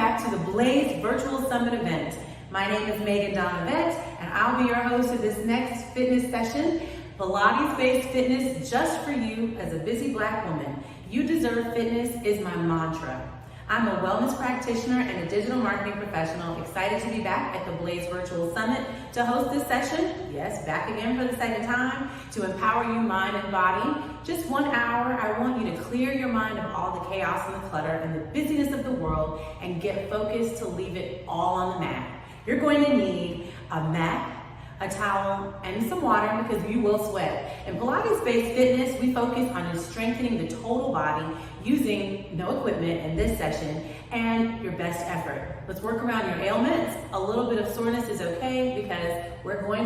back to the Blaze Virtual Summit event. My name is Meagan Dawnavette, and I'll be your host of this next fitness session, Pilates-based fitness just for you as a busy Black woman. You deserve fitness is my mantra. I'm a wellness practitioner and a digital marketing professional, excited to be back at the Blaze Virtual Summit to host this session. Yes, back again for the second time, to empower you mind and body. Just 1 hour, I want you to clear your mind of all the chaos and the clutter and the busyness of the world and get focused to leave it all on the mat. You're going to need a mat, a towel, and some water because you will sweat. In Pilates-based fitness, we focus on strengthening the total body using no equipment in this session and your best effort. Let's work around your ailments. A little bit of soreness is okay because we're going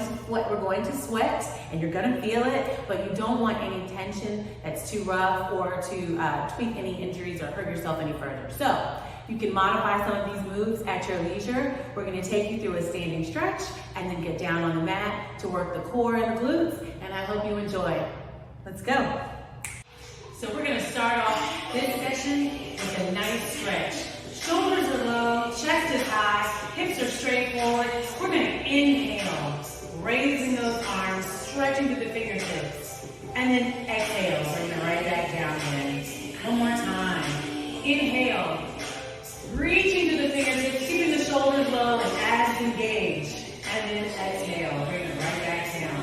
to sweat and you're gonna feel it, but you don't want any tension that's too rough or to tweak any injuries or hurt yourself any further. So you can modify some of these moves at your leisure. We're gonna take you through a standing stretch and then get down on the mat to work the core and the glutes, and I hope you enjoy. Let's go. So we're gonna start off this session with a nice stretch. Shoulders are low, chest is high, hips are straight forward. We're gonna inhale, raising those arms, stretching through the fingertips, and then exhale, bring it right back down again. One more time. Inhale, reaching through the fingertips, keeping the shoulders low and abs engaged. And then exhale, bring it right back down.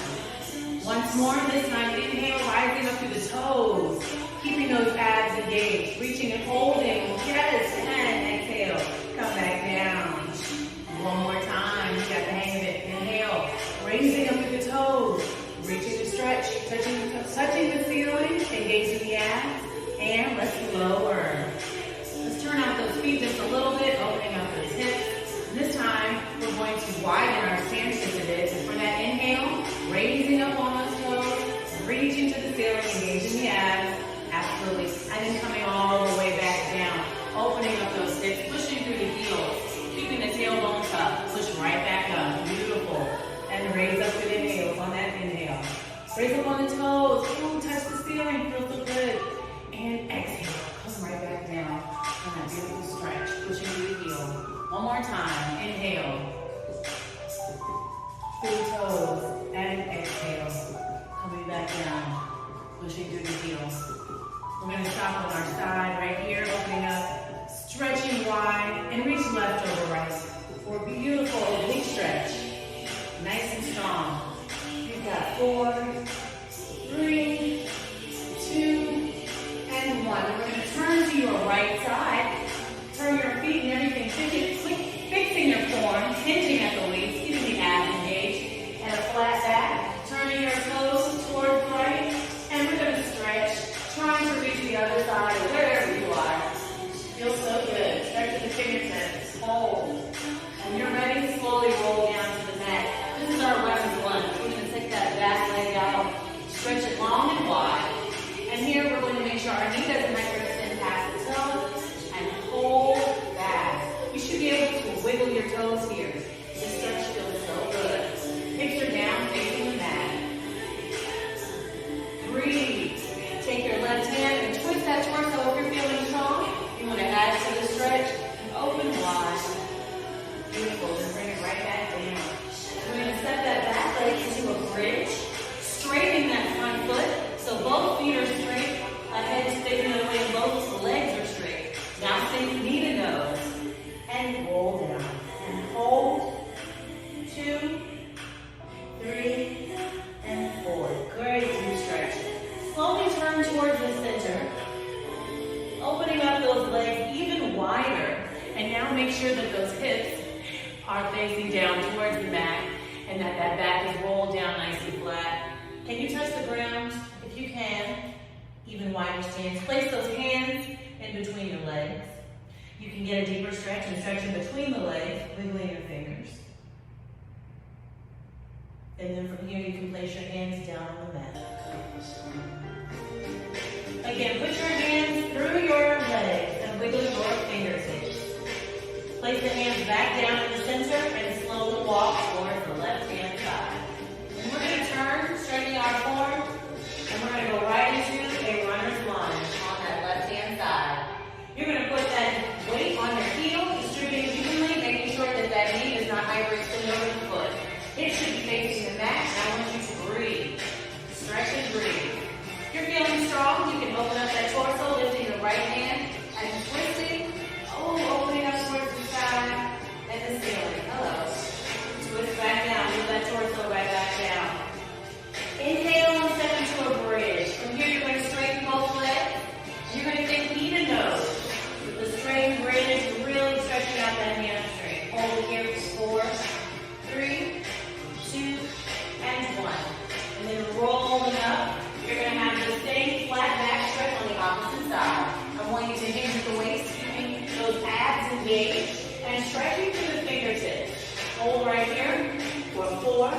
Once more, this time inhale, rising up through the toes, keeping those abs engaged, reaching and holding, yes, and exhale, come back down. One more time, you got the hang of it. Inhale, raising up through the toes, reaching to stretch, touching the ceiling, engaging the abs, and let's lower. Let's turn out those feet just a little bit, opening up those hips. This time, we're going to widen our stance just a bit. So for that inhale, raising up on those toes, reaching to the ceiling, engaging the abs, absolutely. And then coming all the way back down, opening up those hips, pushing through the heels, keeping the tailbone tucked, push right back up, beautiful. And raise up through the heels on that inhale. Raise up on the toes, ooh, touch the ceiling, feels so good. And exhale, come right back down on that beautiful stretch, pushing through the heel. One more time, inhale, through the toes, and exhale, coming back down, pushing through the heels. We're going to stop on our side right here, opening up, stretching wide, and reach left over right for a beautiful oblique stretch, nice and strong. You've got 4, 3, 2, and 1. We're going to turn to your right side. Turn your feet and everything, fixing your form, hinging at the waist, keeping the abs engaged, and a flat back. Turning your toes towards right, and we're going to stretch, trying to reach the other side or wherever you are. Feels so good. Stretch at the fingertips, hold. When you're ready, slowly roll down to the mat. This is our runner's lunge. We're going to take that back leg out, stretch it long and wide. And here we're going to make sure our knee doesn't extend past the toe. Hold back. You should be able to wiggle your toes here. This stretch feels so good. Hips are down, facing the mat. Breathe. Take your left hand and twist that torso if you're feeling strong. You want to add to the stretch and open wide. Beautiful. Then bring it right back down. We're going to set that back leg into a bridge, straightening that front foot so both feet are straight. Head is facing the way both legs are straight. Now sink knee to nose and roll down and hold. 2, 3, and 4. Great deep stretch. Slowly turn towards the center, opening up those legs even wider. And now make sure that those hips are facing down towards the mat and that that back is rolled down nicely flat. Can you touch the ground? If you can, even wider stance. Place those hands in between your legs. You can get a deeper stretch and stretch in between the legs, wiggling your fingers. And then from here, you can place your hands down on the mat. Again, put your hands through your legs and wiggle your fingertips. Place the hands back down in the center and slowly walk towards the left-hand side. And we're going to turn, straightening our form, and we're going to go right into a runner's lunge on that left-hand side. You're going to put that weight on your heel, distribute strong, you can open up that torso, lifting the right hand and twisting. Oh, opening up towards the side and the ceiling. Hello. Twist back down. Move that torso right back down. Inhale and step into a bridge. From here, you're going to straighten both legs. You're going to think knee to nose. With the straightened bridge, really stretching out that hamstring. Hold it here for 4, 3, 2, and 1. And then rolling up. You're going to have the same flat back stretch on the opposite side. I want you to hinge the waist, keeping those abs engaged, and stretching through the fingertips. Hold right here for 4,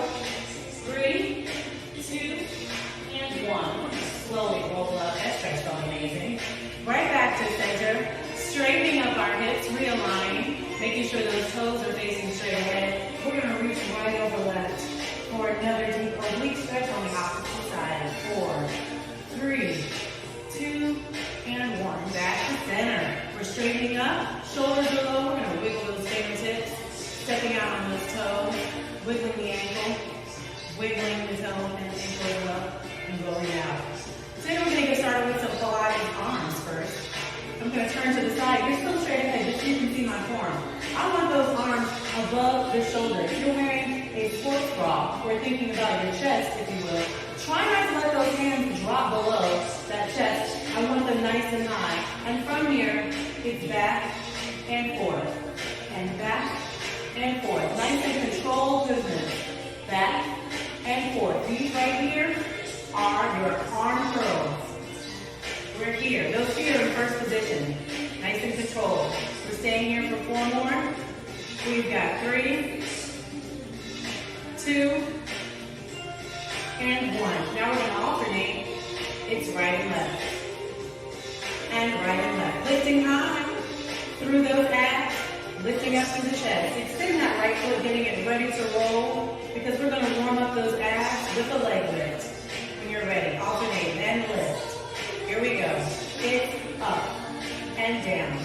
3, 2, and 1. Slowly roll up. That stretch felt amazing. Right back to center. Straightening up our hips, realigning, making sure those toes are facing straight ahead. We're going to reach right over left for another deep oblique stretch on the opposite side. 4, 3, 2, and 1. Back to center. We're straightening up. Shoulders are low. We're going to wiggle those fingertips. Stepping out on those toes. Wiggling the ankle. Wiggling the toe and ankle up and going out. Today we're going to get started with some Pilates arms first. I'm going to turn to the side. You're still straight ahead, just so you can see my form. I want those arms above the shoulder. If you're wearing a sports bra or thinking about your chest, if you will, try not to let those hands drop below that chest. I want them nice and high. And from here, it's back and forth. And back and forth. Nice and controlled movement. Back and forth. These right here are your arm curls. We're here. Those feet are in first position. Nice and controlled. We're staying here for 4 more. We've got 3, 2, and 1. Now we're going to alternate. It's right and left. And right and left. Lifting high through those abs. Lifting up through the chest. Extend that right foot, getting it ready to roll, because we're going to warm up those abs with a leg lift. When you're ready, alternate, then lift. Here we go. It's up and down.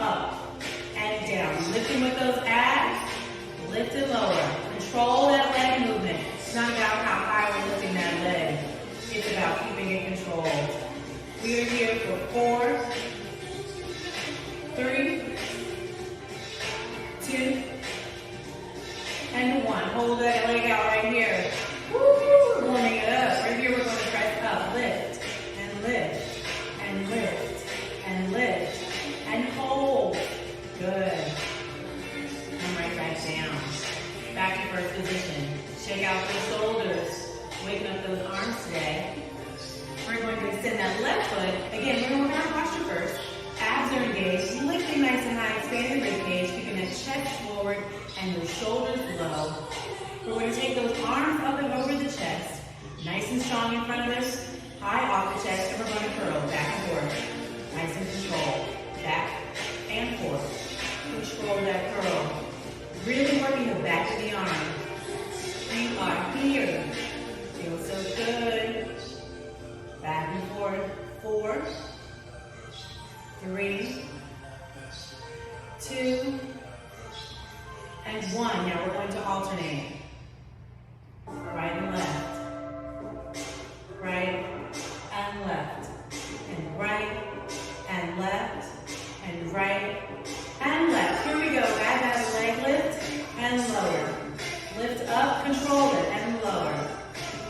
Up and down. Lifting with those abs. Lift it lower. Control that leg movement. It's not about how high we're lifting that leg. It's about keeping it controlled. We are here for 4, 3, 2, and 1. Hold that leg out right here. Woo! We're warming it up. Right here we're going to press up. Lift. Lift, and lift, and lift, and hold. Good. Come right back down. Back to first position. Shake out those shoulders. Waking up those arms today. We're going to extend that left foot. Again, we're going to work on posture first. Abs are engaged. Lifting nice and high. Expand your rib cage. Keeping the chest forward and the shoulders low. We're going to take those arms up and over the chest. Nice and strong in front of us. High off the chest, and we're going to curl back and forth. Nice and controlled. Back and forth. Control that curl. Really working the back of the arm. We are here. Feels so good. Back and forth. 4, 3, 2, and 1. Now we're going to alternate. Right and left. Right and left, and right, and left, and right, and left. Here we go. Add that leg lift and lower. Lift up, control it, and lower.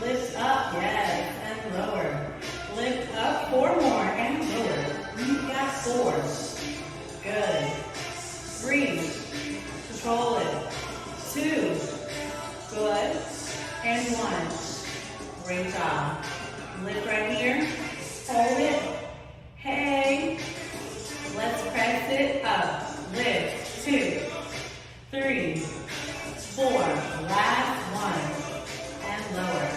Lift up, yes, and lower. Lift up, 4 more, and lower. We've got 4. Good. 3. Control it. 2. Good. And 1. Great job. Lift right here. Hold it. Hey. Let's press it up. Lift. 2, 3, 4. Last 1. And lower.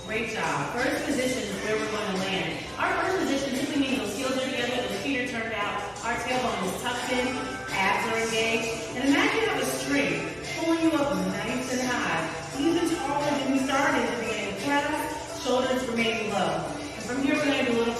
Great job. First position is where we're going to land. Our first position simply means those heels are together, those feet are turned out, our tailbone is tucked in, abs are engaged. And imagine you have a string pulling you up nice and high, even taller than we started at the beginning of class. Shoulders remaining low. And from here, we're going to do a little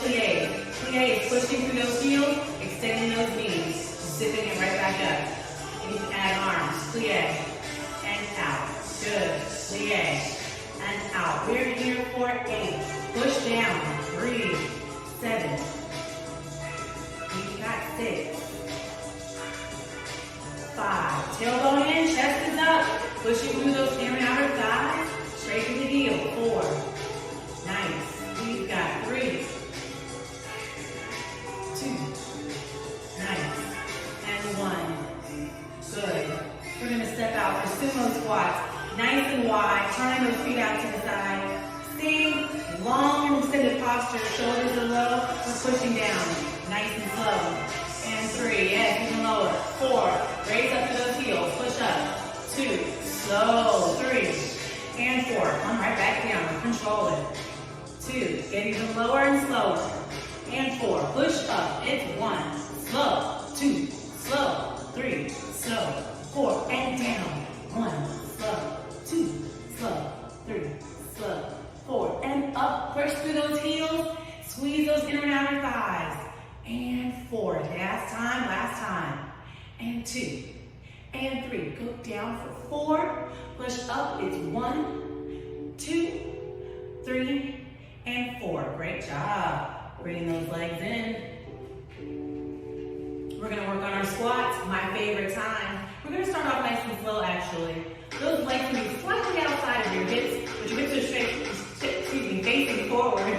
turning those feet out to the side. Staying long and extended posture, shoulders are low, we're pushing down, nice and slow. And 3, yes, even lower. 4, raise up to those heels, push up. 2, slow, 3, and 4. Come right back down, control it. 2, get even lower and slower. And 4, push up, it's 1, slow, 2, slow, 3, slow, 4, and down. 1, slow, 2, slow, 3, slow, 4, and up. Push through those heels, squeeze those inner and outer thighs. And 4, last time. And 2, and 3, go down for 4, push up, it's 1, 2, 3, and 4. Great job. Bring those legs in. We're gonna work on our squats, my favorite time. We're gonna start off nice and slow actually. Those legs can be slightly outside of your hips, but your hips are facing forward,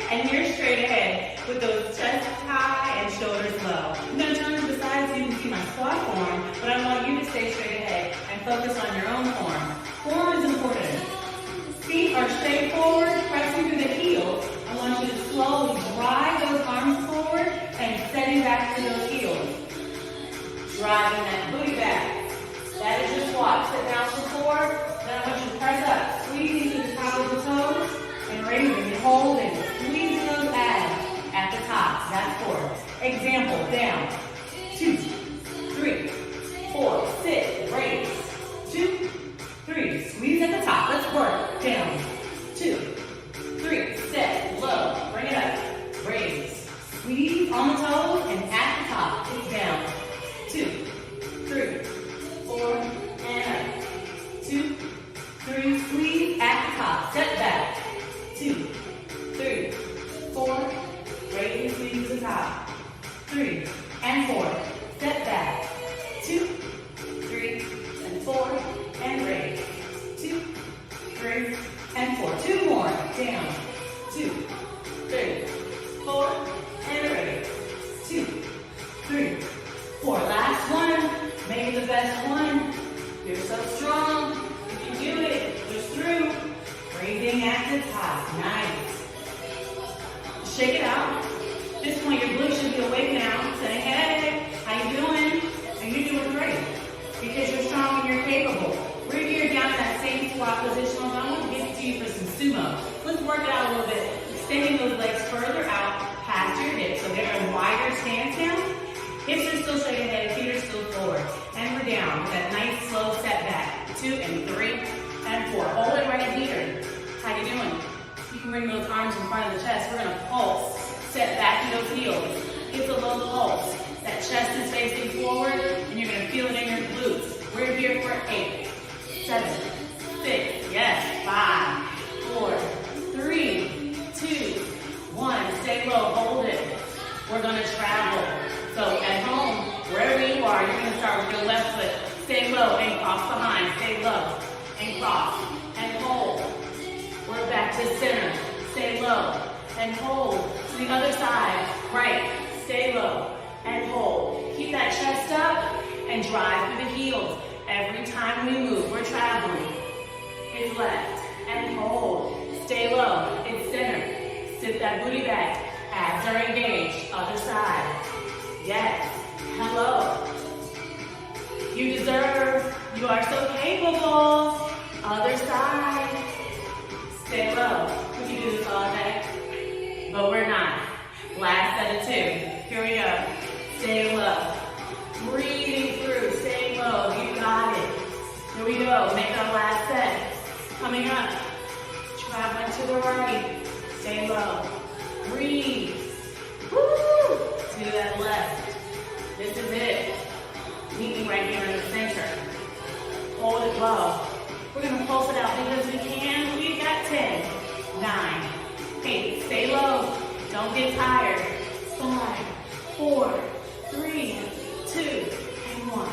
and you're straight ahead with those chest high and shoulders low. I'm gonna turn to the side so you can see my squat form, but I want you to stay straight ahead and focus on your own form. Form is important. Feet are straight forward, pressing through the heels. I want you to slowly drive those arms forward and setting back to those heels. Driving that booty back. That is your squat. Sit down for 4. Then I want you to press up, squeezing to the top of the toes, and raising and holding. Squeezing those abs at the top. That's 4. Example, down. 2, 3, 4. Sit, raise. 2, 3. Squeeze at the top. Let's work. Down. 2, 3. Set, low. Bring it up. Raise. Squeeze on the toes and at the top. It's down. 2, 3, 4, and up. 2, 3. Squeeze at the top. Step back. 2, 3, 4. Raise and squeeze to the top. 3 and 4. Step back. 2, 3, and 4, and raise. 2, 3, and 4. 2 more. Down. 2, 3, 4, and raise. 2, 3, 4. Last one. Make it the best one. You're so strong. You can do it. Push through. Breathing at the top. Nice. Shake it out. At this point, your glutes should be awake now. Saying, hey, how you doing? And you're doing great. Because you're strong and you're capable. We're here down in that same squat position. I want to give it to you for some sumo. Let's work it out a little bit. Extending those legs further out past your hips. So they're in a wider stance now. Hips are still straight ahead, feet are still forward. And we're down with that nice slow step back. 2 and 3 and 4. Hold it right here. How you doing? You can bring those arms in front of the chest. We're gonna pulse. Step back to those heels. It's a low pulse. That chest is facing forward and you're gonna feel it in your glutes. We're here for 8, 7, 6, yes, 5, 4, 3, 2, 1. Stay low, hold it. We're gonna travel. So at home, wherever you are, you're gonna start with your left foot. Stay low and cross behind. Stay low and cross and hold. We're back to center. Stay low and hold. To the other side, right. Stay low and hold. Keep that chest up and drive through the heels. Every time we move, we're traveling. It's left and hold. Stay low. It's center. Sit that booty back. Abs are engaged. Other side. Yes. Hello. You deserve. You are so capable. Other side. Stay low. We can do this all day. But we're not. Last set of 2. Here we go. Stay low. Breathing through. Stay low. You got it. Here we go. Make our last set. Coming up. Traveling to the right. Stay low. Breathe. Woo! To that left. This is it. Meet me right here in the center. Hold it low. We're going to pulse it out because we can. We've got 10, 9, 8. Stay low. Don't get tired. 5, 4, 3, 2, and 1.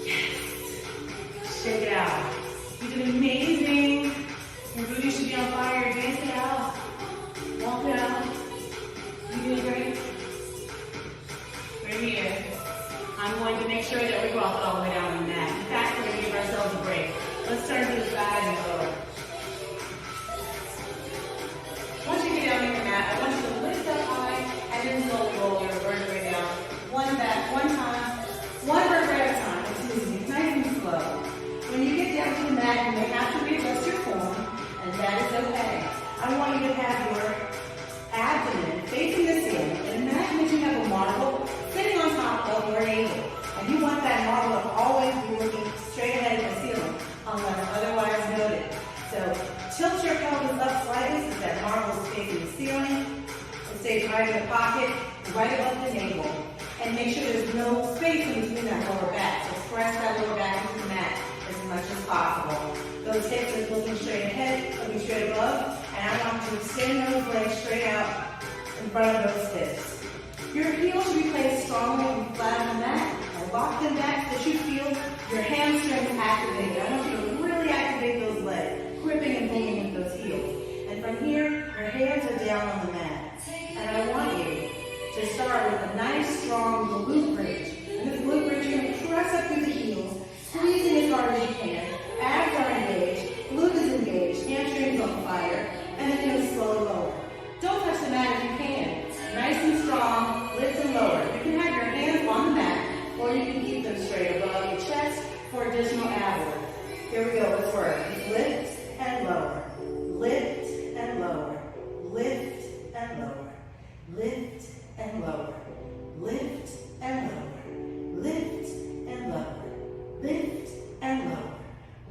Yes. Shake it out. You did amazing. Your booty should be on fire. Dance it out. Walk it out. You did great. Right here. I'm going to make sure that we walk it all the way down on the mat. In fact, we're going to give ourselves a break. Let's turn to the side and go. right in the pocket, right above the navel. And make sure there's no space in between that lower back. So press that lower back into the mat as much as possible. Those hips are looking straight ahead, looking straight above. And I want you to extend those legs straight out in front of those hips. Your heels should be placed strongly and flat on the mat. Now lock them back so that you feel your hamstrings activated. I want you to really activate those legs, gripping and pulling with those heels. And from here, your hands are down on the mat. And I want you to start with a nice, strong glute bridge. And this glute bridge, you're going to press up through the heels, squeezing as hard as you can. Abs are engaged, glute is engaged, hamstrings on fire, and then you're going to slowly lower. Don't touch the mat if you can. Nice and strong, lift and lower. You can have your hands on the mat, or you can keep them straight above your chest for additional ab work. Here we go, let's work. Lift and lower, lift and lower, lift and lower, lift and lower, lift and lower, lift and lower, lift and lower,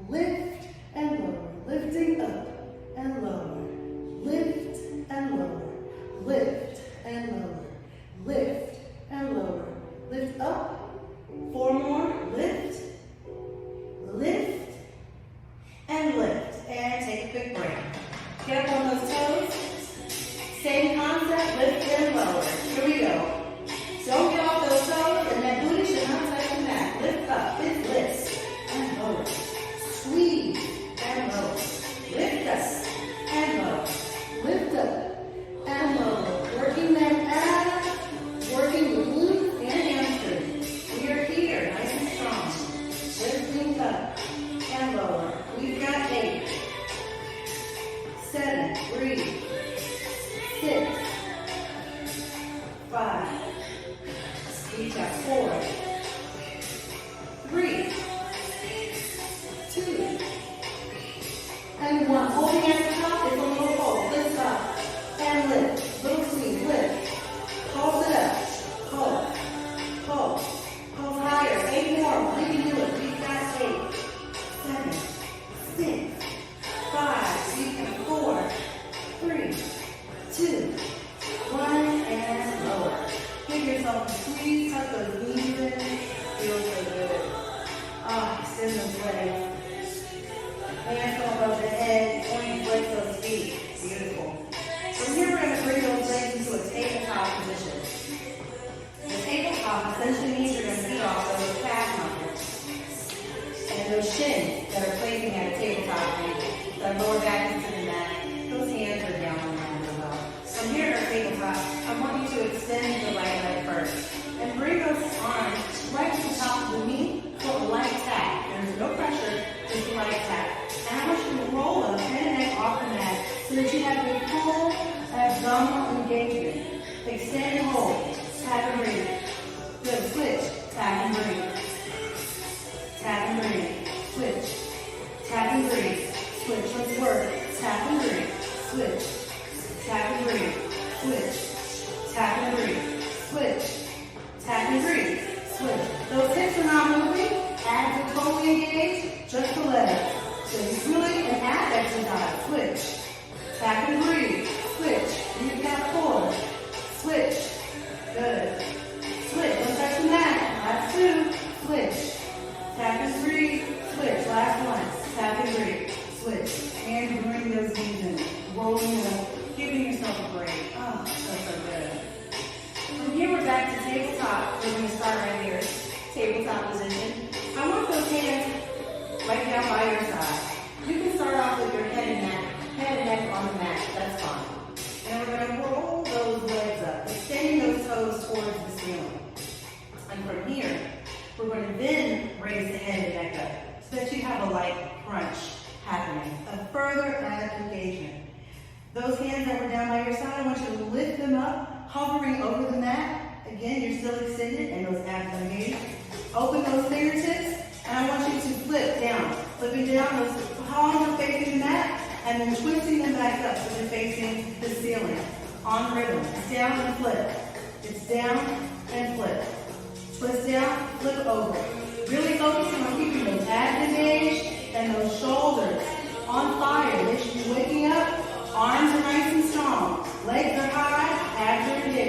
lift and lower, lifting up and lower, lift and lower, lift and lower, lift and lower, lift up, 4 more, lift, lift, and lift, and take a quick break. Get up on those toes, same concept, lift and lower, here we go. Don't get off those toes, and that booty should not touch the mat. Lift up, lift and lower, squeeze and lower, lift up and lower, lift up and lower, working them abs, working the glutes and hamstrings. We are here, nice and strong, lifting up and lower. We've got 8, 7, breathe, 6, 5, each up, 4, 3, 2, and 1. Holding at the top is a little hold. Lift up and lift. Little squeeze, lift. Pulse it up. Pulse. Pulse. Pulse higher. 8 more. We can do it. We've got 8, 7, 6, 5. We can 4, 3, 2, 1, and lower. Give yourself a squeeze. Tuck those knees in. Feels so good. Extend those legs. Hands come above the head, pointing flex those feet. Beautiful. From here, we're going to bring those legs into a tabletop position. The tabletop essentially means you're going to feed off those calf muscles and those shins that are placing at a tabletop angle. That lower back into the mat. Those hands are down on the mat as well. From here, at tabletop, I want you to extend the right leg first and bring those arms right to the top of the knee for a light tap. There's no pressure, just a light tap. And I want you to roll up head and neck off the mat so that you have a full abdominal engagement. Extend and hold. Tap and breathe. Good. Switch. Tap and breathe. Tap and breathe. Switch. Tap and breathe. Switch. Let's work. Tap and breathe. Switch. Tap and breathe. Switch. Tap and breathe. Switch. Tap and breathe. Switch. Those hips are not moving. Abs are totally engaged. Just the legs. So it's really an ab exercise. Switch. Tap and breathe. Switch. You've got 4. Switch. Good. Switch. Let's touch the mat. Last 2. Switch. Tap and breathe. Switch. Last 1. Tap and breathe. Switch. And you bring those knees in. Rolling it up. Giving yourself a break. Oh, that's so good. From here, we're back to tabletop. We're going to start right here. Tabletop position. I want those hands right down by your side. You can start off with your head and neck on the mat. That's fine. And we're going to roll those legs up, extending those toes towards the ceiling. And from here, we're going to then raise the head and neck up so that you have a light crunch happening, a further ab engagement. Those hands that were down by your side, I want you to lift them up, hovering over the mat. Again, you're still extended and those abs are engaged. Open those fingertips. And I want you to flip down. Flipping down, those palms are facing the mat, and then twisting them back up so they're facing the ceiling. On rhythm. It's down and flip. It's down and flip. Twist down, flip over. Really focusing on keeping those abs engaged and those shoulders on fire. They should be waking up. Arms are nice and strong. Legs are high, abs are engaged.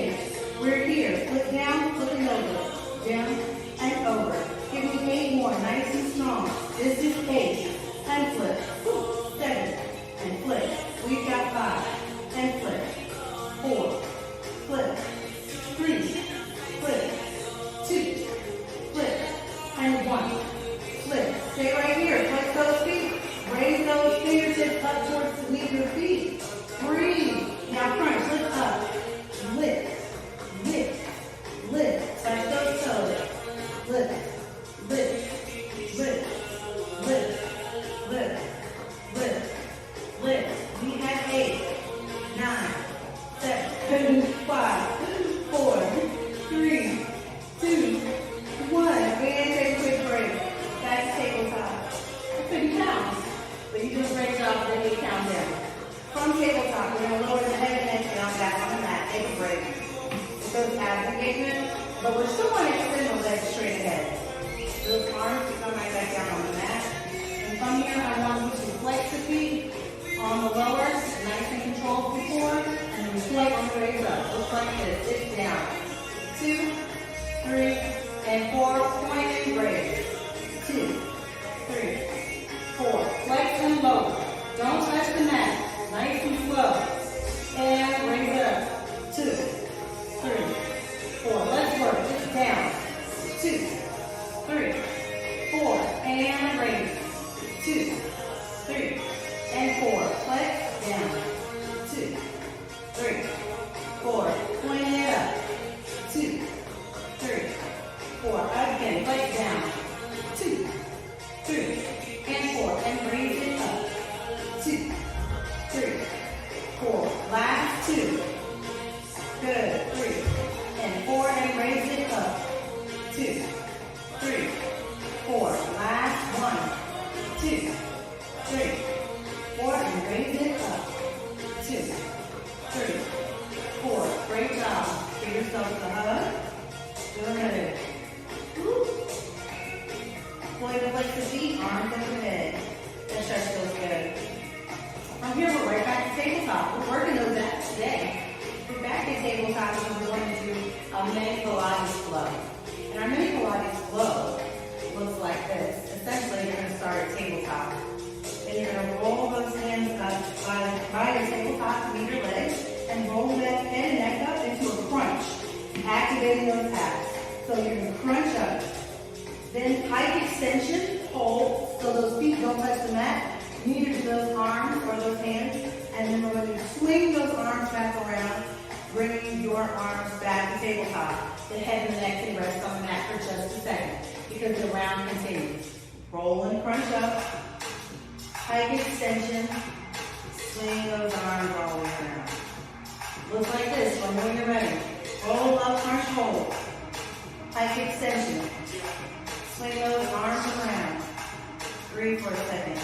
break. It goes abs engagement, but we're still going to extend the legs straight ahead. Those arms to come right back down on the mat. And from here, I want you to flex the feet on the lower, nice and controlled before, and then flex and raise up. Looks like this. It's down. 2, 3, and 4. Point and raise. 2, 3, 4. Flex and lower. Don't touch the mat. Nice and slow. And raise up. 2, 3, 4. Let's work. It's down. 2, 3, 4. And raise. 2, 3, and 4. Flex down. 2, 3, 4. Point it up. 2, 3, 4. Again. Flex down. 2, 3, and 4. And raise it up. 2, 3, 4. Last 2. Good. 3 and 4. And raise it up. 2, 3, 4. Last 1, 2, 3, 4. And raise it up. 2, 3, 4. Great job. Give yourself a hug. Good. Woo. Point to flex the feet, arms overhead. That stretch feels good. From here, we're right back to tabletop. We're working those abs today. We're back at tabletop, and we're going to do a mini Pilates flow. And our mini Pilates flow looks like this. Essentially, you're going to start at tabletop. And you're going to roll those hands up by your tabletop to meet your legs, and roll that head and neck up into a crunch, activating those abs. So you're going to crunch up. Then pike extension, hold, so those feet don't touch the mat. Neither do those arms or those hands. And then we're going to swing those arms back around, bringing your arms back to tabletop. The head and the neck can rest on the mat for just a second because the round continues. Roll and crunch up. Pike extension. Swing those arms all the way around. Looks like this when you're ready. Roll up, crunch, hold. Pike extension. Swing those arms around. Breathe for a second.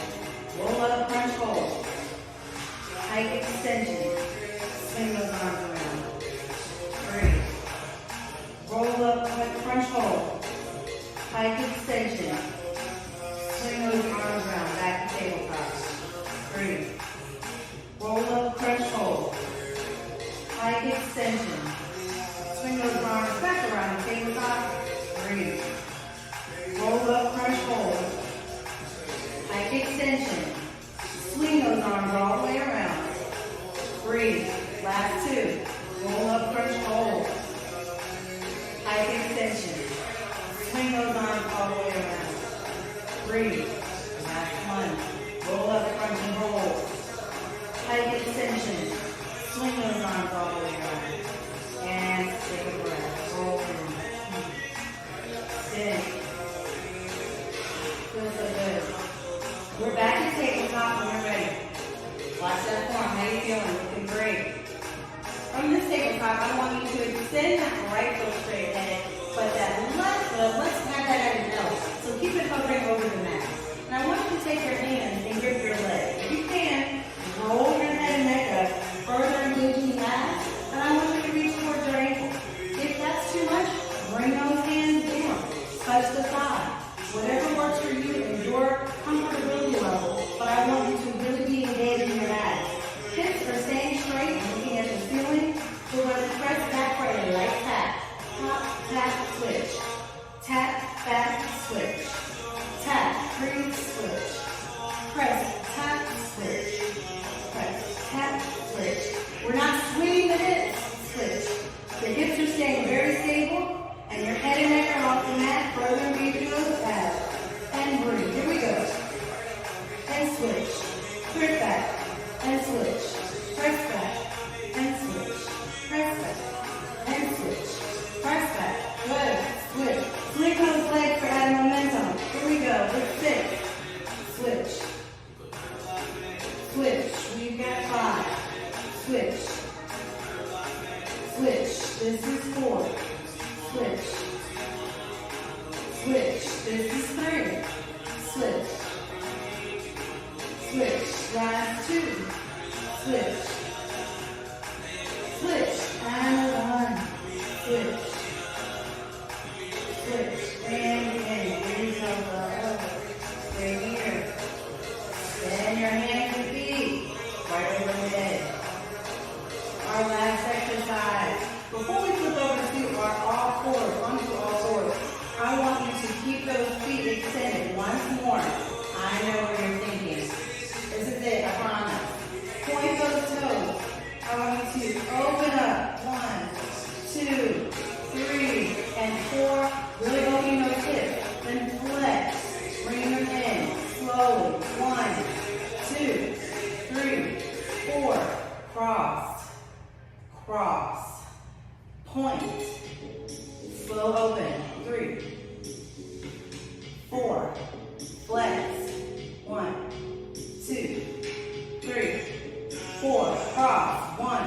Roll up, crunch, hold. Pike extension. Swing those arms around. Breathe. Roll up, crunch, hold. Pike extension. Swing those arms around. Back to tabletop. Breathe. Roll up, crunch, hold. Pike extension. Swing those arms back around the tabletop. Breathe. Roll up, crunch, hold. Pike extension. Swing those arms all the way around. Breathe. Last 2. Roll up, crunch, hold. Pike extension. Swing those arms all the way around. Breathe. Last 1. Roll up, crunch, and hold. Pike extension. Swing those arms all the way around. And take a breath. Roll in. Sit. Feels so good. We're back at tabletop when we're ready. Watch that form. How you feeling? Looking great. From this tabletop, I want you to extend that right foot straight ahead, but that left foot, let's have that at an L. So keep it hovering over the mat. And I want you to take your hands and grip your leg. If you can, roll your head and neck up, further engaging the abs, and I want you to reach towards your ankle. If that's too much, bring those hands down. Touch the thigh. Whatever works for you and your comfortability level, but I want you to really be engaging your abs. Hips are staying straight and looking at the ceiling. We're going to press back for a light tap. Tap, tap, switch. Tap, back, switch. Tap, breathe, switch. Press, tap, switch. Press, tap, switch. We're not swinging the hips. Switch. The hips are staying very stable, and your head and neck are off the mat. Further engaging those abs. And breathe. Here we go. And switch. Grip back. And switch. Press back. And switch. Press back. And switch. Press back. Good. Switch. Flick those legs for added momentum. Here we go. With 6. Switch. Switch. We've got 5. Switch. Switch. This is 4. Switch. Switch. This is 3. Switch. Switch. Last 2. Switch. Switch. And and 4. Really opening those hips. Then flex. Bring them in. Slowly. 1, 2, 3, 4. Cross. Cross. Point. Slow open. 3, 4. Flex. 1, 2, 3, 4. Cross. 1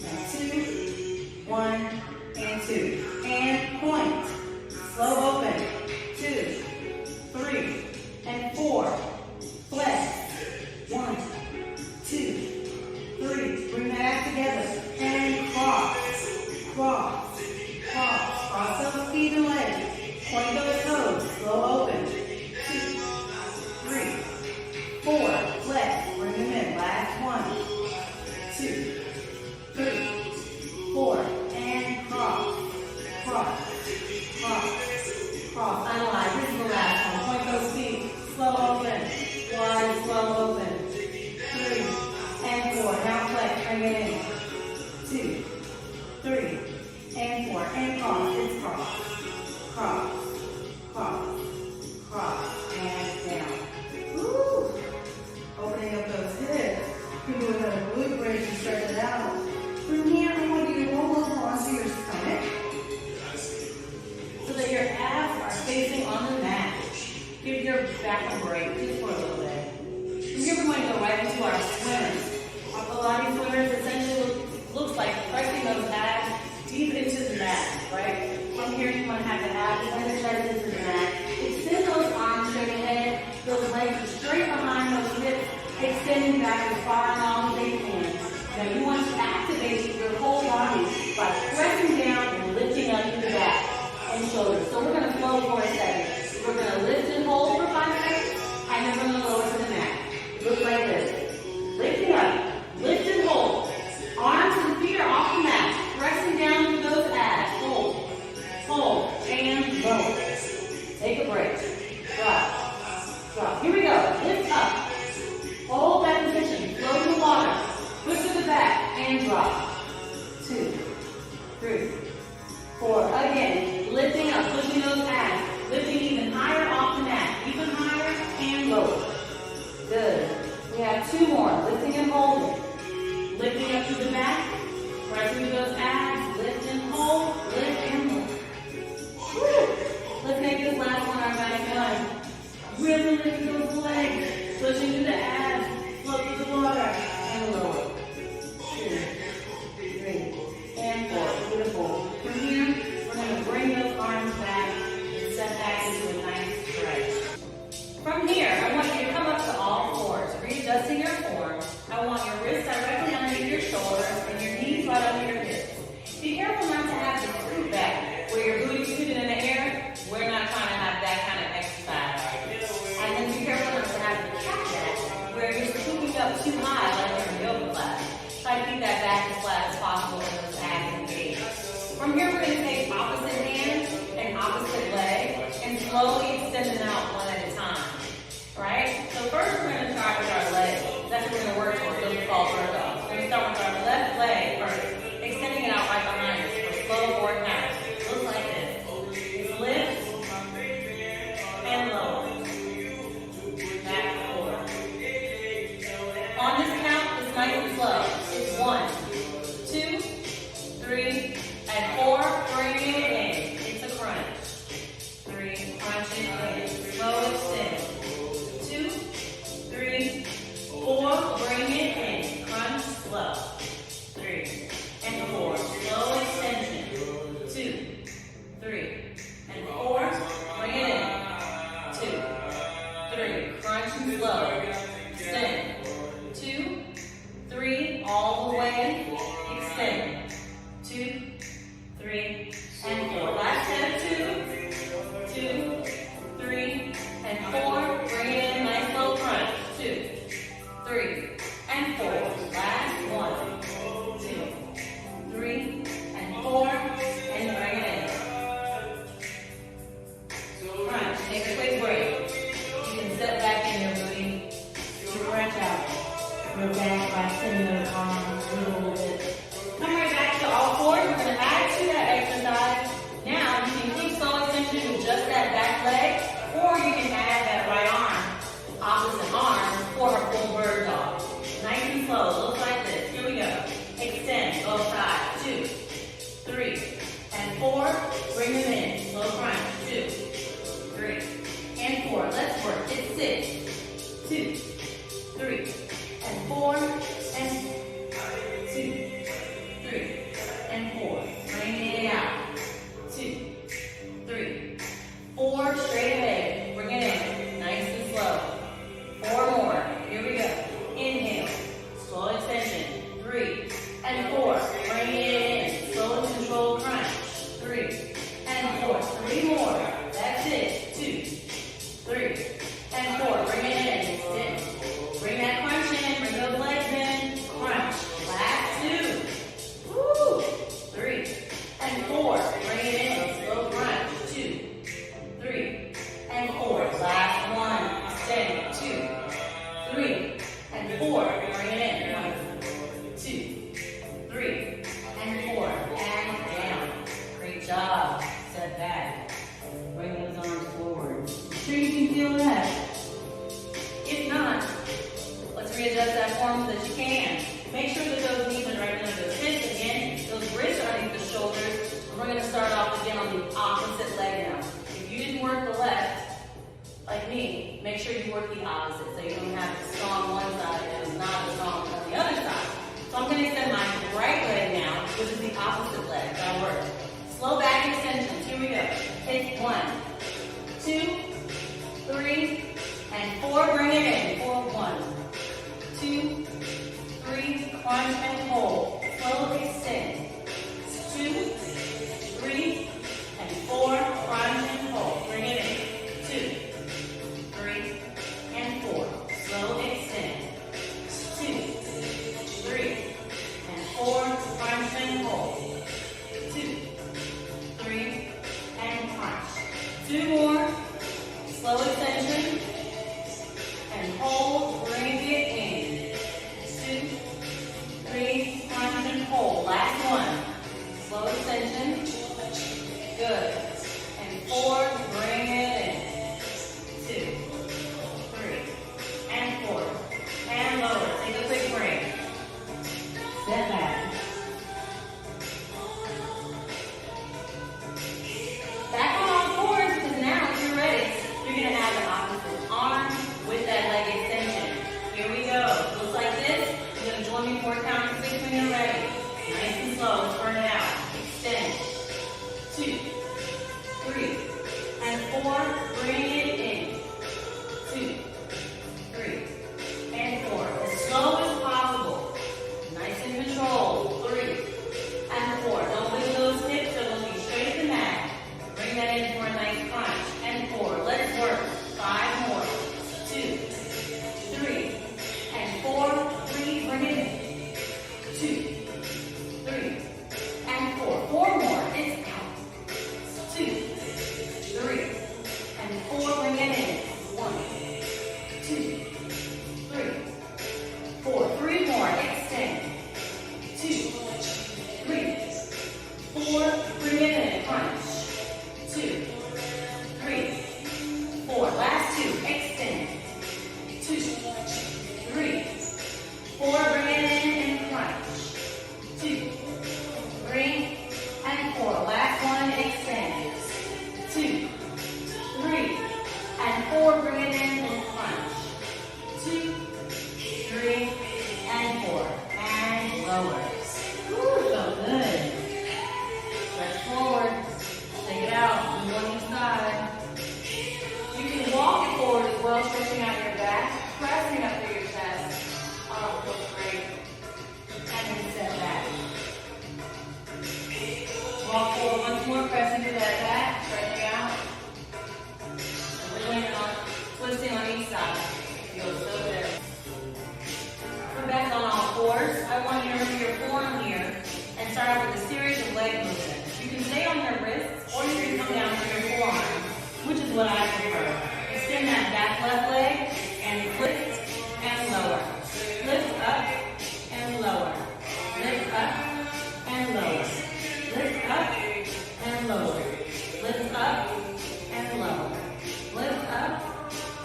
and 2. 1 and 2. And point. Slow open. 2, 3, and 4. Flex. 1, 2, 3. Bring that ass together. And cross. Cross. Cross. Cross those feet and legs. Point those toes. Slow open. 2, 3, 4. Flex. Bring them in. Last 1, 2, 3, 4. And cross. Cross. Cross. Cross. Analyze. This is the last one. Point those feet. Slow open. Wide. Slow open. 3 and 4. Now flex. Bring it in. 2, 3, and 4. And cross. It's cross. Cross. Cross. Cross. And down. Woo! Opening up those hips. You do another glute bridge and stretch it out. From here, I want you to roll over onto your stomach so that your abs are facing on the mat. Give your back a break just for a little bit. From here, we're going to go right into our swimmers. Our Pilates swimmers essentially looks like pressing those abs deep into the mat, right? From here, you want to have the abs and the chest into the mat. Extend those arms straight ahead. Those legs are straight behind those hips, extending back as far and long as they can. Now, you want to activate your whole body by pressing down and lifting up to the back and shoulders. So we're going to flow for a second. We're going to lift and hold for 5 seconds, and then we're going to lower to the mat. Look like this. Lifting up. Lift and hold. Arms and feet are off the mat. Pressing down through those abs. Hold. Hold. And lower. Take a break. Drop. Drop. Here we go. Lift up. Hold that position. Float in the water. Push to the back and drop. 2, 3, 4. Again, lifting up, pushing those abs. Lifting even higher off the mat. Even higher and lower. Good. We have 2 more. Lifting and holding. Lifting up to the back. Pressing those abs. Lift and hold. Lift and hold. Woo. Let's make this last one our nice one. Really lift those legs. Pushing to the abs. Float to the water. And lower. 2, 3, and 4. Beautiful. From here, we're going to bring those arms back and set back into a nice stretch. From here, I want you to come up to all fours. Readjusting your form. I want your wrists directly underneath your shoulders and your knees right under your hips. Be careful not to have the scoop back where your booty's shooting in the air. We're not trying to have that kind of exercise. And then be careful not to have the cat back where you're scooping up too high like you're in yoga class. Try to keep that back as flat as possible and those abs engaged. From here, we're going to take opposite hand and opposite leg and slowly extend them out one at a time. Right? So first, we're going to start with our legs. That's what we're going to work for. Those called first off. We're going to start with our left leg first, extending it out right behind us for slow forward counts. Looks like this. It's lift and lower. Back forward. On this count, it's nice and slow. It's 1, 2, 3, and 4. Bring it in. It's a crunch. 3, crunching in. Slow extend. 2, 3, 4. Bring it in. Crunch slow. 3 and 4. Slow extension. 2, 3, and 4. Bring it in. 2, 3. Crunch and slow. Extend. 2, 3. All the way. Extend. 2, 3, and 4. Last set of 2, 2, 3, and 4. Bring it in. Nice slow crunch. 2, 3, and 4. Last 1, 2, 3, and 4. And bring it in. Crunch. Take a quick break. You can set back in your booty. Stretch out. Go back by extending those arms a little bit. Come right back to all fours. We're going to add to that exercise. Now you can 4. Bring them in. Slow crunch. 2, 3, and 4. Let's work. It's 6, 2, 3, and 4, and 2, 3, and 4. Bring it out. 2, 3, 4. Straight ahead. Bring it in. Nice and slow. 4 more. Here we go. Inhale. Slow extension. 3 and 4. Bring it in. Slow and controlled crunch. 3 and 4. 3 more. That's it. 2, 3, and 4. Bring it in. Extend. Bring that crunch in. Bring those legs in. Crunch. Last 2. Woo. 3 and 4. Bring it in. Slow crunch. 2, 3, and 4. Last 1. Extend. 2, 3, and 4. Bring it in. 1, 2, 3, and 4. And down. Great job. Step back. Bring those arms forward. I'm sure you can feel that. If not, let's readjust that form so that you can. Make sure that those knees are right under those hips again. Those wrists are underneath the shoulders. And we're going to start off again on the opposite leg now. If you didn't work the left, like me, make sure you work the opposite so you don't have a strong one side and not as strong on the other side. So I'm going to extend my right leg now, which is the opposite leg. That'll work. Slow back extensions. Here we go. Take 1, 2, 3, and 4. Bring it in. 4, 1, 2, 3. Crunch and hold. Slow extend. 2, 3, and 4. Crunch and hold. Bring it in. 2, 3, and 4. Slow extend. 2, 3, and 4. Crunch and hold. 2, 3, and crunch. 2 more. Slow extension. And hold. Bring it in. 2, 3. Crunch and hold. Last 1. Slow extension. Good. And 4. Bring it in. 2, 3, and 4. And lower. Take a quick break. Step back. Back on all fours, because now if you're ready, you're going to have an opposite arm with that leg extension. Here we go. Looks like this. You're going to join me for a count of 6 when you're ready. Nice and slow. Let's burn it out. Extend. 2, 3, and 4. Bring it in. 2, 3, and 4. As slow as possible. Nice and controlled. 3 and 4. Don't lift those hips. They're looking straight at the mat. Bring that in for a nice crunch. And 4. Let's work. 5 more. 2, 3, and 4. 3. Bring it in. 2, 3, and 4. 4 more. It's out. 2, 3, and 4. Bring it in. 1, 2, 3, 4. 3 more. Extend. 2, 3, 4. Bring it in. Crunch. 2, 3, 4. Last 2. Extend. 2, 3, 4. Bring it in and crunch. 2, 3, and 4. Last 1. Extend. 2, 3, and 4. Bring it in and crunch. 2, 3, and 4. And lower. Ooh, so good. Stretch forward. Take it out. Move on each side. You can walk it forward as well, stretching out your back, pressing up through your chest. Oh, feels great. And then step back. Walk forward once more, pressing through that back, stretching out. And we're doing it on, twisting on each side. Feels so good. Come back on all fours. I want you to remove your forearm here and start off with a series of leg movements. You can stay on your wrists or you can come down to your forearm, which is what I prefer. Extend that back left leg and lift and lower. Lift up and lower. Lift up and lower. Lift up and lower. Lift up and lower. Lift up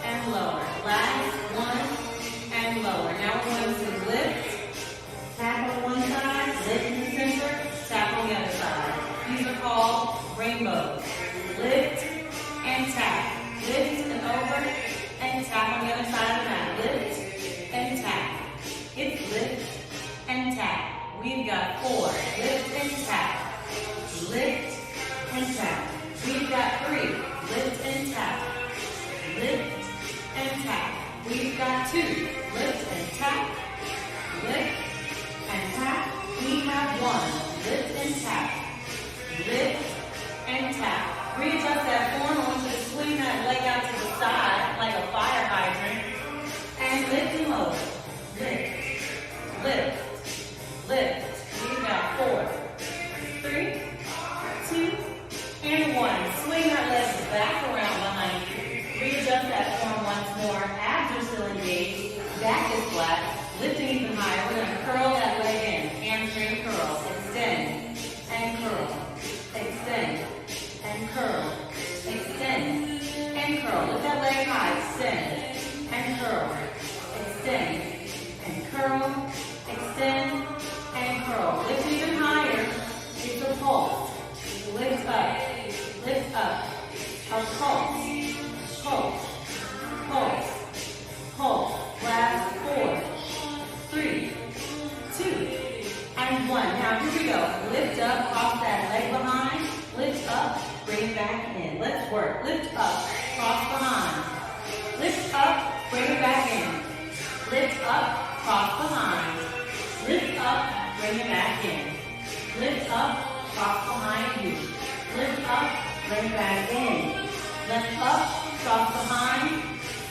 and lower. Last 1 and lower. Now we're going to lift, tap on one side, lift in the center, tap on the other side. called rainbows. Lift and tap. Lift and over and tap on the other side of the mat. Lift and tap. It's lift and tap. We've got 4. Lift and tap. Lift and tap. We've got 3. Lift and tap. Lift and tap. We've got 2. Lift and tap. Lift and tap. We have 1. Lift and tap. Lift and tap. Readjust that form. I want you to swing that leg out to the side like a fire hydrant. And lift and lower. Lift. Lift. Lift. We've got 4, 3, 2, and 1. Swing that leg back around behind you. Readjust that form once more. Abs are still engaged. Back is flat. Lifting even higher. We're going to curl that leg in. Hamstring curl. Extend and curl. Extend and curl. Extend and curl. Lift that leg high. Extend and curl. Extend and curl. Extend and curl. Lift even higher. It's a pulse. Lift up. Lift up. A pulse. Pulse. Pulse. Pulse. Last 4, 3, 2, and 1. Now here we go. Lift up off that leg behind. Lift up. Bring it back in. Let's work. Lift up. Cross behind. Lift up. Bring it back in. Lift up. Cross behind. Lift up. Bring it back in. Lift up. Cross behind you. Lift up. Bring it back in. Lift up. Cross behind.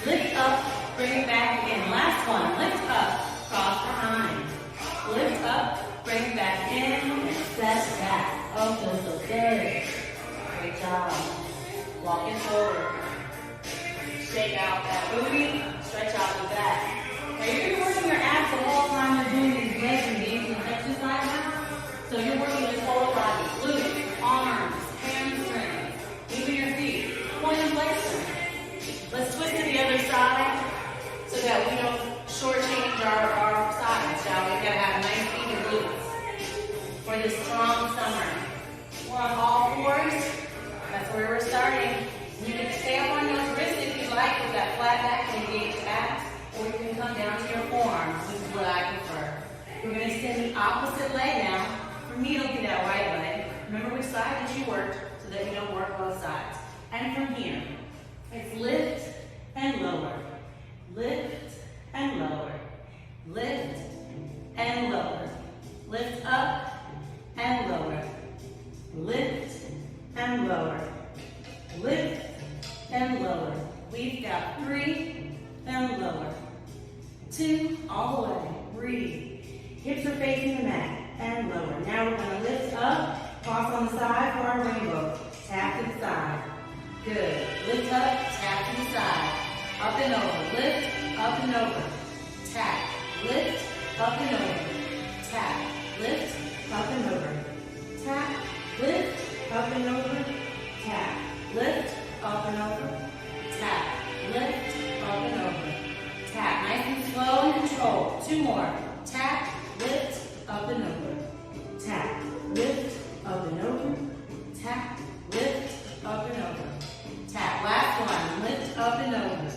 Lift up. Bring it back in. Last one. Lift up. Cross behind. Lift up. Bring it back in. And step back. Oh, feels so good. Great job. Walking forward. Shake out that booty. Stretch out the back. Now you're going to be working your abs the whole time you're doing these leg engagement exercises. So you're working your total body. Glutes, arms, hamstrings, even your feet. Point and flexion. Let's twist to the other side so that we don't shortchange our sides, shall we? We've got to have nice even glutes for this strong summer. We're on all 4s. That's where we're starting. You can stay up on those wrists if you like with that flat back and engaged abs, or you can come down to your forearms. This is what I prefer. We're going to extend the opposite leg now. For me, it'll be that right leg. Remember which side that you worked so that you don't work both sides. And from here, it's lift and lower. Lift and lower. Lift and lower. Lift up and lower. Lift and lower. Lift and lower. We've got 3 and lower. 2 all the way. Breathe. Hips are facing the mat and lower. Now we're going to lift up, cross on the side for our rainbow. Tap to the side. Good. Lift up, tap to the side. Up and over. Lift, up and over. Tap. Lift, up and over. Tap. Lift, up and over. Tap. Lift, up and over. Tap. Lift, up and over. Tap. Lift, up and over. Tap. Nice and slow and controlled. 2 more. Tap. Lift, up and over. Tap. Lift, up and over. Tap. Lift, up and over. Tap. Last one. Lift, up and over.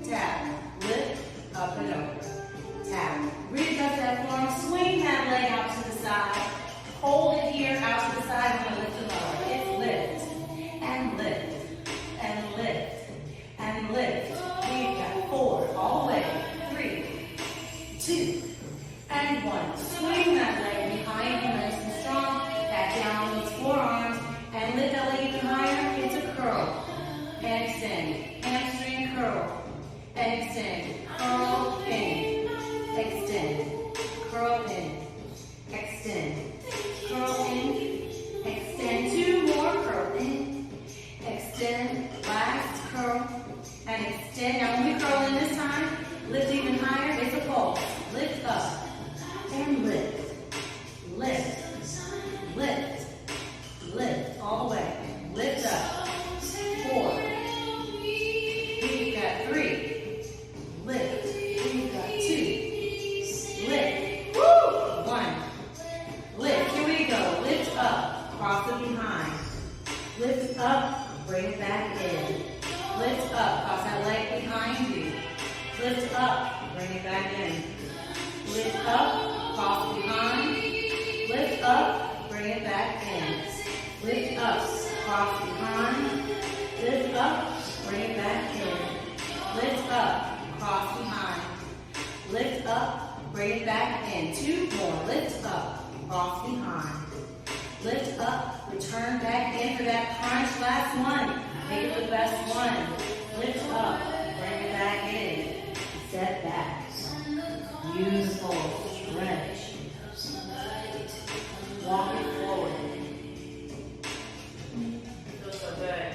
Tap. Lift, up and over. Tap. Readjust that form. Swing that leg out to the side. Hold it here out to the side. I'm going to lift and lower. It's lift and lift and lift and lift. We've got 4 all the way. 3, 2, Lift up, bring it back in. Lift up, cross that leg behind you. Lift up, bring it back in. Lift up, cross behind. Lift up, bring it back in. Lift up, cross behind. Lift up, bring it back in. Lift up, cross behind. Lift up, bring it back in. 2 more. Lift up, cross behind. Lift up, return back in for that crunch. Last one. Make it the best one. Lift up, bring it back in. Step back. Beautiful stretch. Walk it forward. Feels so good.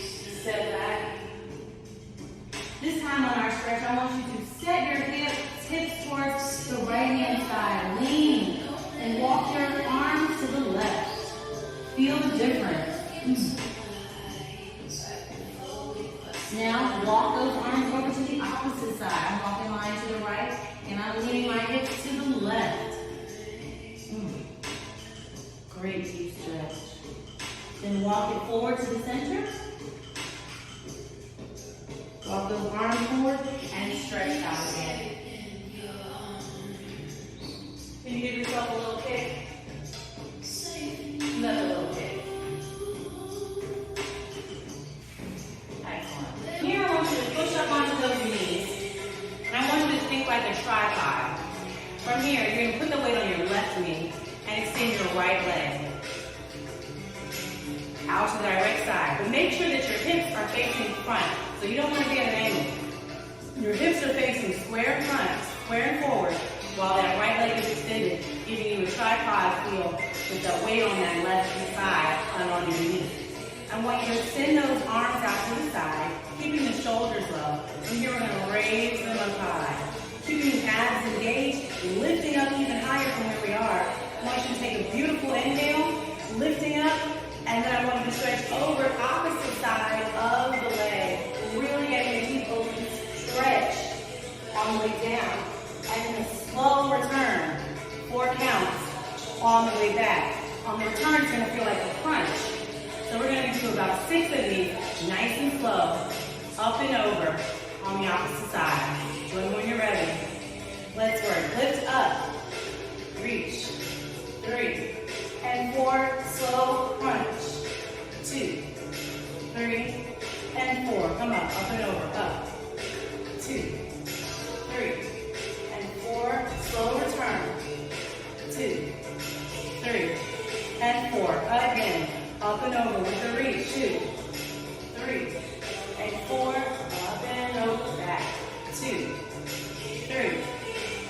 Step back. This time on our stretch, I want you to set your hips towards the right-hand side. Lean and walk your arms to the left. Feel the difference. Now, walk those arms over to the opposite side. I'm walking mine to the right, and I'm leaning my hips to the left. Great deep stretch. Then walk it forward to the center. Walk those arms forward and stretch out again. Can you give yourself a little kick? Another little kick. Excellent. Here I want you to push up onto those knees. And I want you to think like a tripod. From here, you're going to put the weight on your left knee and extend your right leg out to the direct side. But make sure that your hips are facing front. So you don't want to be at an angle. Your hips are facing square in front, square and forward, while that right leg is extended, giving you a tripod feel with the weight on that left side and on your knee. I want you to extend those arms out to the side, keeping the shoulders low. And here we're going to raise them up high. Keeping the abs engaged, lifting up even higher from where we are. I want you to take a beautiful inhale, lifting up, and then I want you to stretch over opposite side of the leg. Really getting a deep open stretch on the way down. And then a slow return. 4 counts on the way back. On the return, it's going to feel like a crunch. So we're going to do about 6 of these, nice and slow, up and over on the opposite side. Join me when you're ready. Let's work. Lift up, reach, 3, and 4, slow crunch, 2, 3, and 4. Come up and over, up, 2, 3, and 4, slow return, 2, 3, and 4. Again, up and over with the reach, 2, 3, and 4, up and over, back, 2, 3,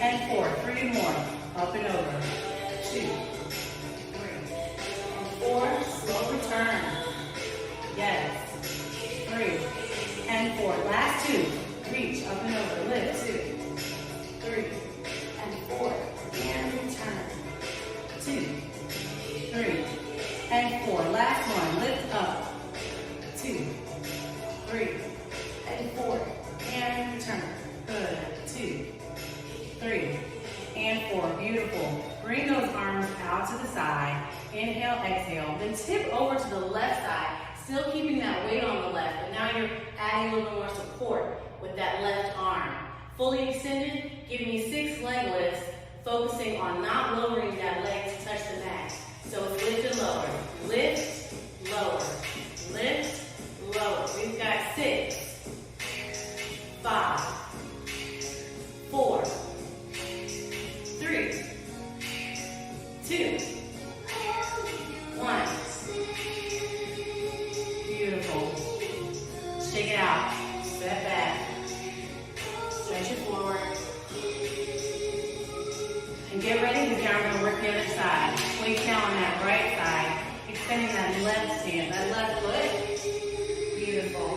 and 4. 3 more, up and over, 2, 3, and 4, slow return, yes, 3, and 4. Last 2, reach, up and over, lift, 2, 3, and 4, and return, 2, 3, and 4. Last one, lift up, 2, 3, and 4, and return, good, 2, 3, and 4, beautiful. Bring those arms out to the side, inhale, exhale, then tip over to the left side, still keeping that weight on the left, but now you're adding a little bit more support with that left arm. Fully extended, give me 6 leg lifts, focusing on not lowering that leg to touch the mat. So it's lift and lower, lift, lower, lift, lower. We've got 6, 5, 4, 3, 2, 1. Beautiful. Shake it out. Step back. Stretch it forward. And get ready because now we're going to work the other side. Weight down on that right side. Extending that left hand, that left foot. Beautiful.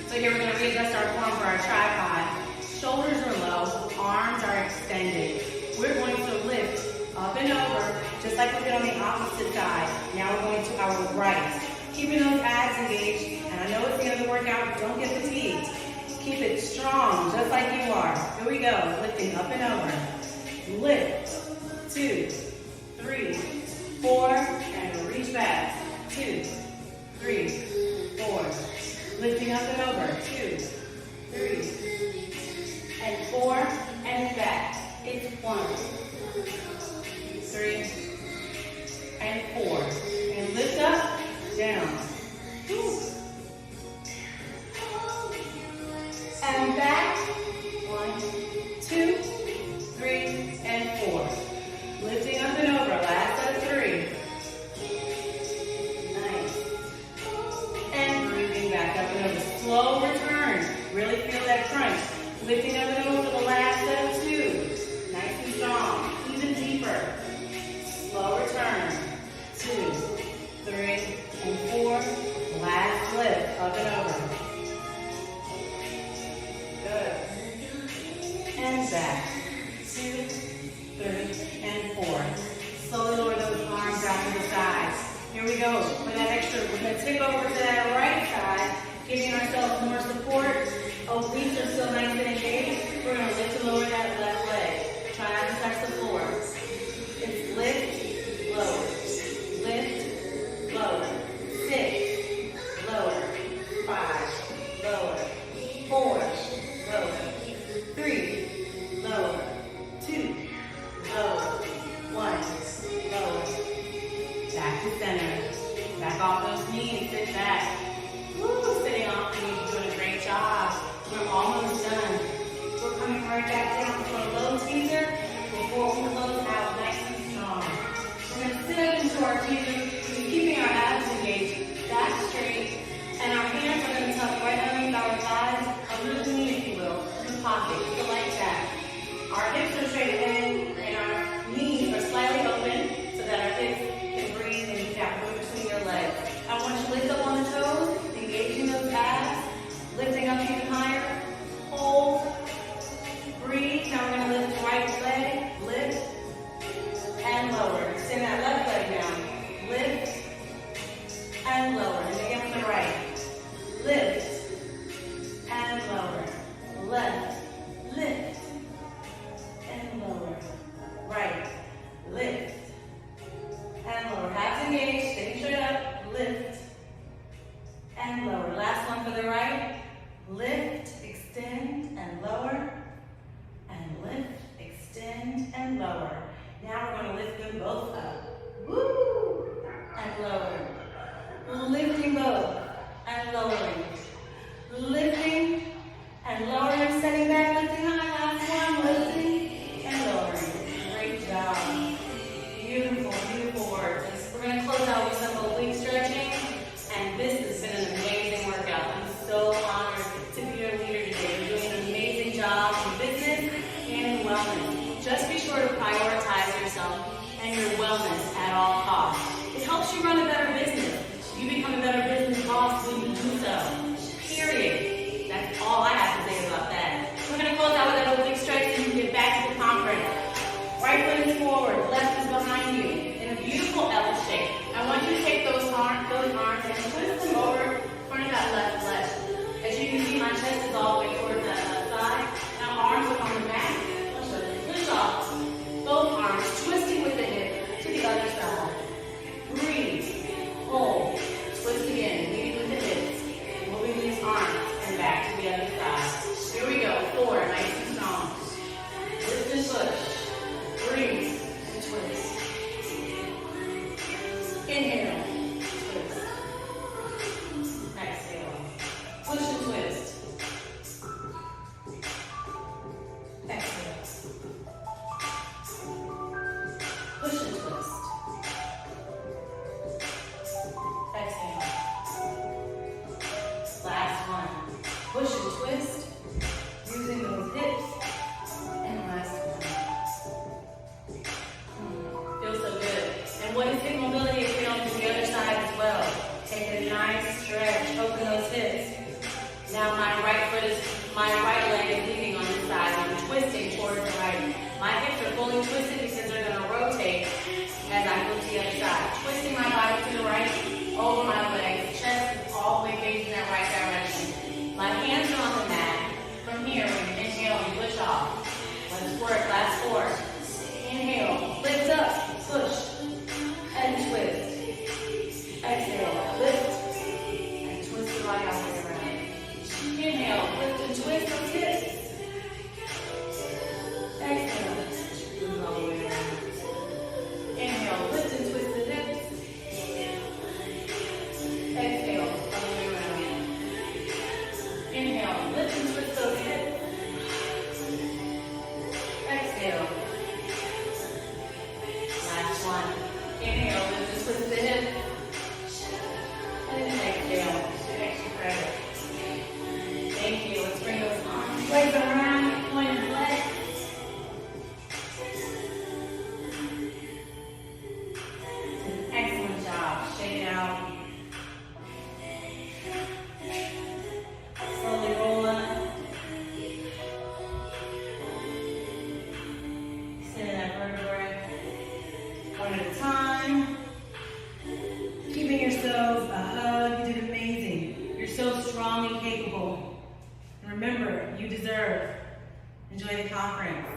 So here we're going to readjust our form for our tripod. Shoulders are low, arms are extended. We're going to lift up and over, just like we did on the opposite side. Now we're going to our right. Keeping those abs engaged, and I know it's the end of the workout, but don't get fatigued. Keep it strong, just like you are. Here we go, lifting up and over. Lift, 2, 3, 4, and reach back. 2, 3, 4. Lifting up and over. 2, 3, and 4, and back. It's 1, 3, and 4. And lift up, down. And back. 1, 2, 3, and 4. Lifting up and over. Last set of 3. Nice. And breathing back up and over. Slow return. Really feel that crunch. Lifting up and over for the last set of 2. Nice and strong. Even deeper. Slow return. 2, 3, and 4. Last lift. Up and over. Good. And back. 2, 3, and 4. Slowly lower those arms out to the sides. Here we go. For that extra, we're going to tip over to that right side, giving ourselves more support. Obliques are still nice and engaged. We're going to lift and lower that left leg. Try not to touch the floor. It's lift, lower. Lift, lower. 6, lower. 5, lower. 4, lower. 3, lower. 2, lower. 1, lower. Back to center. Back off those knees. Sit back. Woo, sitting off the knees. Doing a great job. We're almost done. We're coming right back down for a low teaser before we close out nice and strong. We're going to sit up into our teaser, keeping our abs engaged, back straight, and our hands are going to tuck right underneath our thighs, under the knee, if you will, in the pocket, just like that. Our hips are straight ahead, and our knees are slightly open so that our hips can breathe and you have room between your legs. I want you to lift up on the toes, engaging those abs, lifting up even higher. Hold. Breathe. Now we're going to lift the right leg. Lift and lower. Extend that left leg down. Lift and lower. And again with the right. Lift and lower. Left. Lift and lower. Right. Lift and lower. Abs engaged. Stay straight up. Lift and lower. Last one for the right. Lift, extend, and lower. And lift, extend, and lower. Now we're going to lift them both up. Woo! And lower. Lifting both and lowering. Lifting and lowering. Setting back, lifting high. Last one. Lifting and lowering. Great job. Beautiful, beautiful work. We're going to close out with some oblique stretching. And this has been an amazing workout. I'm so honored to be your leader today. You're doing an amazing job in business and in wellness. Just be sure to prioritize yourself and your wellness at all costs. It helps you run a better business. You become a better business boss when you do so. Period. That's all I have to say about that. We're going to close out with that oblique stretch and you can get back to the conference. Right foot is forward, left is behind you in a beautiful L shape. I want you to take those arms and twist them over in front of that left leg. As you can see, my chest is all the way towards that left side. Now arms are on the back. Let's push off. Both arms twisting with the hip to the other side. Breathe. You deserve. Enjoy the conference.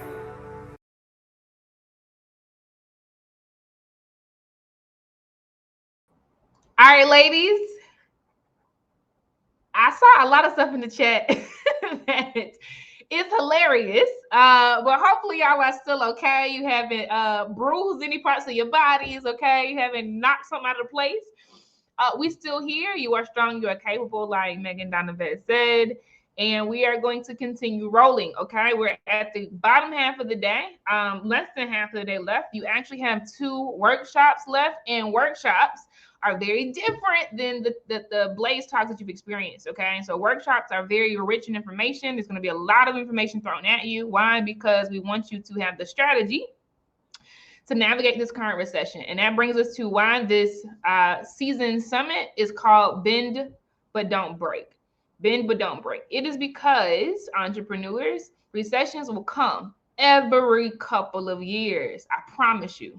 All right, ladies. I saw a lot of stuff in the chat that is hilarious. But hopefully y'all are still okay. You haven't bruised any parts of your bodies, okay? You haven't knocked something out of place. We still here. You are strong. You are capable, like Meagan Dawnavette said. And we are going to continue rolling, okay? We're at the bottom half of the day. Less than half of the day left. You actually have 2 workshops left, and workshops are very different than the Blaze talks that you've experienced, okay? So workshops are very rich in information. There's going to be a lot of information thrown at you. Why? Because we want you to have the strategy to navigate this current recession. And that brings us to why this season summit is called Bend But Don't Break. Bend But Don't Break. It is because, entrepreneurs, recessions will come every couple of years. I promise you,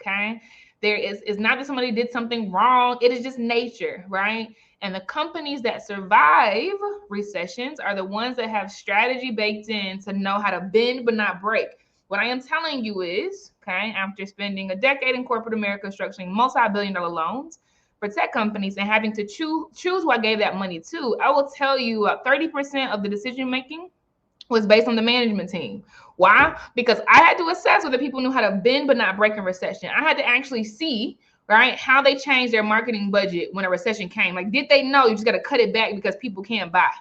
okay? It's not that somebody did something wrong. It is just nature, right? And the companies that survive recessions are the ones that have strategy baked in to know how to bend but not break. What I am telling you is, okay, after spending a decade in corporate America structuring multi-billion-dollar loans for tech companies and having to choose who I gave that money to, I will tell you 30% of the decision making was based on the management team. Why? Because I had to assess whether people knew how to bend but not break in recession. I had to actually see, right, how they changed their marketing budget when a recession came. Like, did they know you just got to cut it back because people can't buy?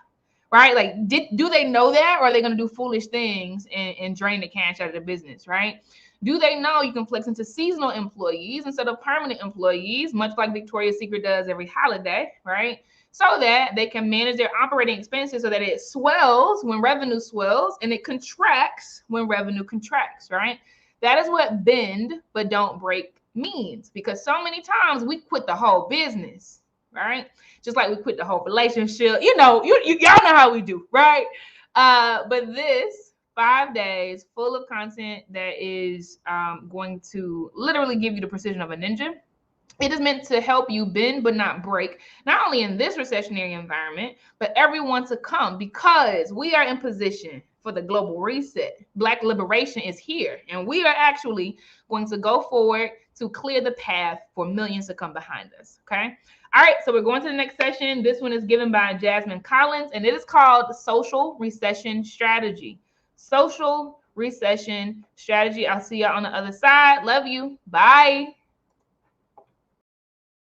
Right? Like, do they know that, or are they going to do foolish things and drain the cash out of the business? Right? Do they know you can flex into seasonal employees instead of permanent employees, much like Victoria's Secret does every holiday, right? So that they can manage their operating expenses so that it swells when revenue swells and it contracts when revenue contracts, right? That is what bend but don't break means, because so many times we quit the whole business, right? Just like we quit the whole relationship. Y'all know how we do, right? But this 5 days full of content that is going to literally give you the precision of a ninja. It is meant to help you bend but not break, not only in this recessionary environment, but everyone to come, because we are in position for the global reset. Black liberation is here, and we are actually going to go forward to clear the path for millions to come behind us, okay? All right, so we're going to the next session. This one is given by Jasmine Collins, and it is called Social Recession Strategy. Social Recession Strategy. I'll see y'all on the other side. Love you. Bye.